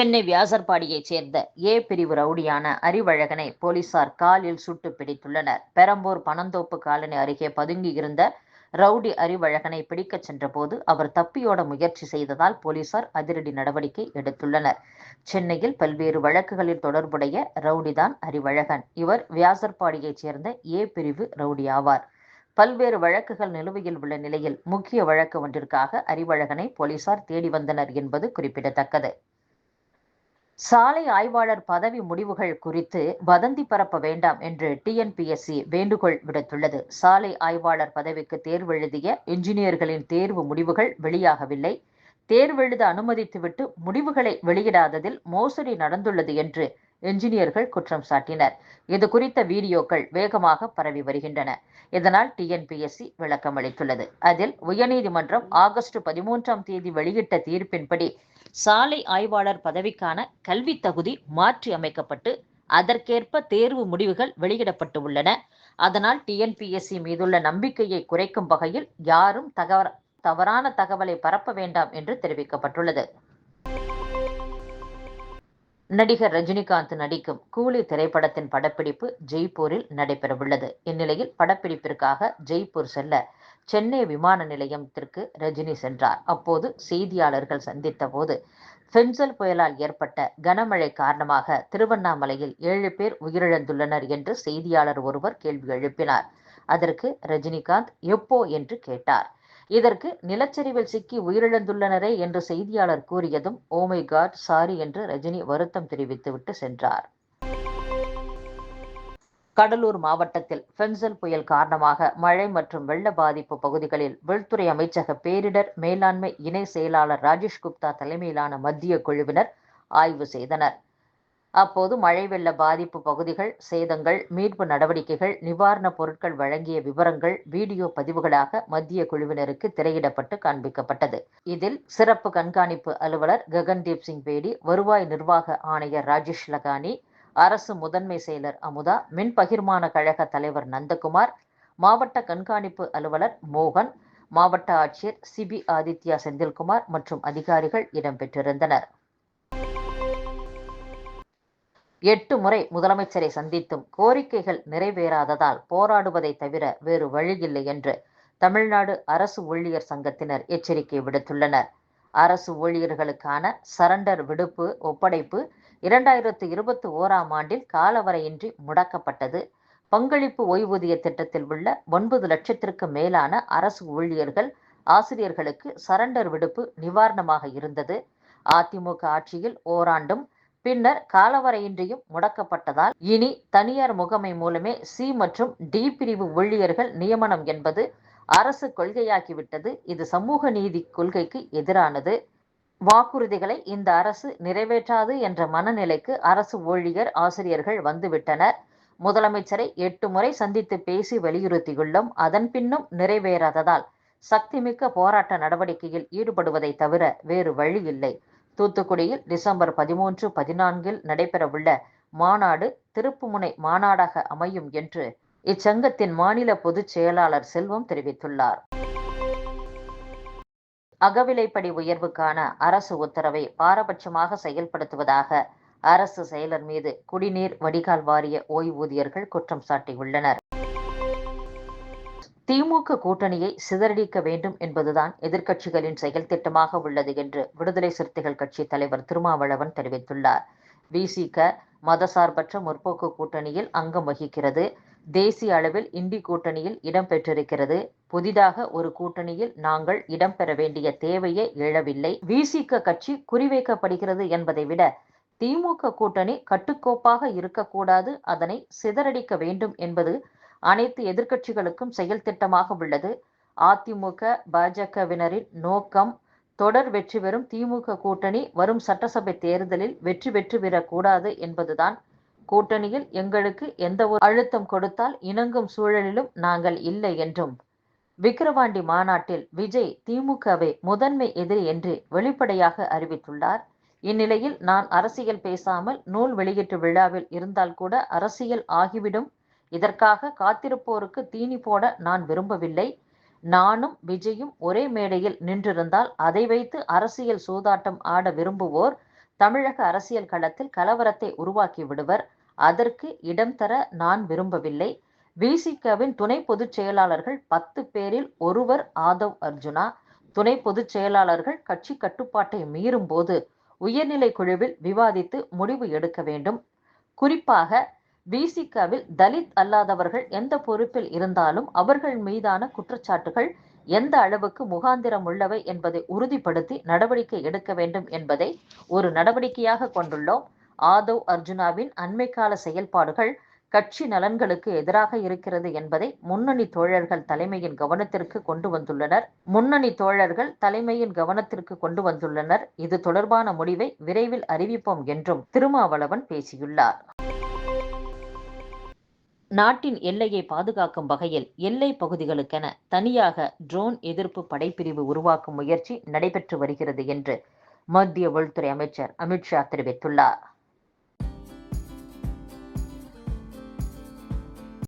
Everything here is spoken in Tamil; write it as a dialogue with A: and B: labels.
A: சென்னை வியாசர்பாடியைச் சேர்ந்த ஏ பிரிவு ரவுடியான அறிவழகனை போலீசார் காலில் சுட்டு பிடித்துள்ளனர். பெரம்பூர் பனந்தோப்பு காலனி அருகே பதுங்கியிருந்த ரவுடி அறிவழகனை பிடிக்கச் சென்றபோது அவர் தப்பியோட முயற்சி செய்ததால் போலீசார் அதிரடி நடவடிக்கை எடுத்துள்ளனர். சென்னையில் பல்வேறு வழக்குகளில் தொடர்புடைய ரவுடிதான் அறிவழகன். இவர் வியாசர்பாடியைச் சேர்ந்த ஏ பிரிவு ரவுடி ஆவார். பல்வேறு வழக்குகள் நிலுவையில் உள்ள நிலையில் முக்கிய வழக்கு ஒன்றிற்காக அறிவழகனை போலீசார் தேடி வந்தனர் என்பது குறிப்பிடத்தக்கது. சாலை ஆய்வாளர் பதவி முடிவுகள் குறித்து வதந்தி பரப்ப வேண்டாம் என்று டிஎன்பிஎஸ்சி வேண்டுகோள் விடுத்துள்ளது. சாலை ஆய்வாளர் பதவிக்கு தேர்வெழுதிய என்ஜினியர்களின் தேர்வு முடிவுகள் வெளியாகவில்லை. தேர்வெழுத அனுமதித்துவிட்டு முடிவுகளை வெளியிடாததில் மோசடி நடந்துள்ளது என்று என்ஜினியர்கள் குற்றம் சாட்டினர். இது குறித்த வீடியோக்கள் வேகமாக பரவி வருகின்றன. இதனால் டிஎன்பிஎஸ்சி விளக்கம் அளித்துள்ளது. அதில் உயர்நீதிமன்றம் ஆகஸ்ட் 13ஆம் தேதி வெளியிட்ட தீர்ப்பின்படி சாலை ஆய்வாளர் பதவிக்கான கல்வி தகுதி மாற்றி அமைக்கப்பட்டு அதற்கேற்ப தேர்வு முடிவுகள் வெளியிடப்பட்டு உள்ளன. அதனால் டிஎன்பிஎஸ்சி மீதுள்ள நம்பிக்கையை குறைக்கும் வகையில் யாரும் தவறான தகவலை பரப்ப வேண்டாம் என்று தெரிவிக்கப்பட்டுள்ளது. நடிகர் ரஜினிகாந்த் நடிக்கும் கூலி திரைப்படத்தின் படப்பிடிப்பு ஜெய்ப்பூரில் நடைபெறவுள்ளது. இந்நிலையில் படப்பிடிப்பிற்காக ஜெய்ப்பூர் செல்ல சென்னை விமான நிலையத்திற்கு ரஜினி சென்றார். அப்போது செய்தியாளர்கள் சந்தித்த போது பென்சல் புயலால் ஏற்பட்ட கனமழை காரணமாக திருவண்ணாமலையில் 7 பேர் உயிரிழந்துள்ளனர் என்று செய்தியாளர் ஒருவர் கேள்வி எழுப்பினார். அதற்கு ரஜினிகாந்த் எப்போ என்று கேட்டார். இதற்கு நிலச்சரிவில் சிக்கி உயிரிழந்துள்ளனரே என்று செய்தியாளர் கூறியதும் ஓ மை காட் சாரி என்று ரஜினி வருத்தம் தெரிவித்துவிட்டு சென்றார். கடலூர் மாவட்டத்தில் பென்சல் புயல் காரணமாக மழை மற்றும் வெள்ள பாதிப்பு பகுதிகளில் உள்துறை அமைச்சக பேரிடர் மேலாண்மை இணை செயலாளர் ராஜேஷ் குப்தா தலைமையிலான மத்திய குழுவினர் ஆய்வு செய்தனர். அப்போது மழை வெள்ள பாதிப்பு பகுதிகள், சேதங்கள், மீட்பு நடவடிக்கைகள், நிவாரணப் பொருட்கள் வழங்கிய விவரங்கள் வீடியோ பதிவுகளாக மத்திய குழுவினருக்கு திரையிடப்பட்டு காண்பிக்கப்பட்டது. இதில் சிறப்பு கண்காணிப்பு அலுவலர் ககன்தீப் சிங் பேடி, வருவாய் நிர்வாக ஆணையர் ராஜேஷ் லகானி, அரசு முதன்மை செயலர் அமுதா, மின் பகிர்மான கழக தலைவர் நந்தகுமார், மாவட்ட கண்காணிப்பு அலுவலர் மோகன், மாவட்ட ஆட்சியர் சிபி ஆதித்யா செந்தில்குமார் மற்றும் அதிகாரிகள் இடம்பெற்றிருந்தனர். 8 முறை முதலமைச்சரை சந்தித்தும் கோரிக்கைகள் நிறைவேறாததால் போராடுவதை தவிர வேறு வழியில்லை என்று தமிழ்நாடு அரசு ஊழியர் சங்கத்தினர் எச்சரிக்கை விடுத்துள்ளனர். அரசு ஊழியர்களுக்கான சரண்டர் விடுப்பு ஒப்படைப்பு 2021ஆம் ஆண்டில் காலவரையின்றி முடக்கப்பட்டது. பங்களிப்பு ஓய்வூதிய திட்டத்தில் உள்ள 9 லட்சத்திற்கு மேலான அரசு ஊழியர்கள், ஆசிரியர்களுக்கு சரண்டர் விடுப்பு நிவாரணமாக இருந்தது. அதிமுக ஆட்சியில் ஓராண்டும் பின்னர் காலவரையின்றியும் முடக்கப்பட்டதால் இனி தனியார் முகமை மூலமே சி மற்றும் டி பிரிவு ஊழியர்கள் நியமனம் என்பது அரசு கொள்கையாகிவிட்டது. இது சமூக நீதி கொள்கைக்கு எதிரானது. வாக்குறுதிகளை இந்த அரசு நிறைவேற்றாது என்ற மனநிலைக்கு அரசு ஊழியர், ஆசிரியர்கள் வந்துவிட்டனர். முதலமைச்சரை 8 முறை சந்தித்து பேசி வலியுறுத்தியுள்ளோம். அதன் பின்னும் நிறைவேறாததால் சக்திமிக்க போராட்ட நடவடிக்கையில் ஈடுபடுவதை தவிர வேறு வழி இல்லை. தூத்துக்குடியில் டிசம்பர் 13, 14 நடைபெறவுள்ள மாநாடு திருப்புமுனை மாநாடாக அமையும் என்று இச்சங்கத்தின் மாநில பொதுச் செயலாளர் செல்வம் தெரிவித்துள்ளார். அகவிலைப்படி உயர்வுக்கான அரசு உத்தரவை பாரபட்சமாக செயல்படுத்துவதாக அரசு செயலர் மீது குடிநீர் வடிகால் வாரிய ஓய்வூதியர்கள் குற்றம் சாட்டியுள்ளனர். திமுக கூட்டணியை சிதறடிக்க வேண்டும் என்பதுதான் எதிர்க்கட்சிகளின் செயல் திட்டமாக உள்ளது என்று விடுதலை சிறுத்தைகள் கட்சி தலைவர் திருமாவளவன் தெரிவித்துள்ளார். விசிக மதசார்பற்ற முற்போக்கு கூட்டணியில் அங்கம் வகிக்கிறது. தேசிய அளவில் இண்டி கூட்டணியில் இடம்பெற்றிருக்கிறது. புதிதாக ஒரு கூட்டணியில் நாங்கள் இடம்பெற வேண்டிய தேவையே எழவில்லை. விசிக கட்சி குறிவைக்கப்படுகிறது என்பதை விட திமுக கூட்டணி கட்டுக்கோப்பாக இருக்கக்கூடாது, அதனை சிதறடிக்க வேண்டும் என்பது அனைத்து எதிர்க்கட்சிகளுக்கும் செயல் திட்டமாக உள்ளது. அதிமுக பாஜகவினரின் நோக்கம் தொடர் வெற்றி பெறும் திமுக கூட்டணி வரும் சட்டசபை தேர்தலில் வெற்றி பெறக்கூடாது என்பதுதான். கூட்டணியில் எங்களுக்கு எந்த ஒரு அழுத்தம் கொடுத்தால் இணங்கும் சூழலிலும் நாங்கள் இல்லை என்றும் விக்கிரவாண்டி மாநாட்டில் விஜய் திமுகவை முதன்மை எதிரி என்று வெளிப்படையாக அறிவித்துள்ளார். இந்நிலையில் நான் அரசியல் பேசாமல் நூல் வெளியீட்டு விழாவில் இருந்தால் கூட அரசியல் ஆகிவிடும். இதற்காக காத்திருப்போருக்கு தீனி போட நான் விரும்பவில்லை. நானும் விஜயும் ஒரே மேடையில் நின்றிருந்தால் அதை வைத்து அரசியல் சூதாட்டம் ஆட விரும்புவோர் தமிழக அரசியல் களத்தில் கலவரத்தை உருவாக்கி விடுவர். அதற்கு இடம் தர நான் விரும்பவில்லை. விசிகவின் துணை பொதுச் செயலாளர்கள் 10 பேரில் ஒருவர் ஆதவ் அர்ஜுனா. துணை பொதுச் செயலாளர்கள் கட்சி கட்டுப்பாட்டை மீறும் போது உயர்நிலை குழுவில் விவாதித்து முடிவு எடுக்க வேண்டும். குறிப்பாக விசிகவில் தலித் அல்லாதவர்கள் எந்த பொறுப்பில் இருந்தாலும் அவர்கள் மீதான குற்றச்சாட்டுகள் எந்த அளவுக்கு முகாந்திரம் உள்ளவை என்பதை உறுதிப்படுத்தி நடவடிக்கை எடுக்க வேண்டும் என்பதை ஒரு நடவடிக்கையாக கொண்டுள்ளோம். ஆதவ் அர்ஜுனாவின் அண்மைக்கால செயல்பாடுகள் கட்சி நலன்களுக்கு எதிராக இருக்கிறது என்பதை முன்னணி தோழர்கள் தலைமையின் கவனத்திற்கு கொண்டு வந்துள்ளனர். இது தொடர்பான முடிவை விரைவில் அறிவிப்போம் என்றும் திருமாவளவன் பேசியுள்ளார். நாட்டின் எல்லையை பாதுகாக்கும் வகையில் எல்லை பகுதிகளுக்கென தனியாக ட்ரோன் எதிர்ப்பு படைப்பிரிவு உருவாக்கும் முயற்சி நடைபெற்று வருகிறது என்று மத்திய உள்துறை அமைச்சர் அமித்ஷா தெரிவித்துள்ளார்.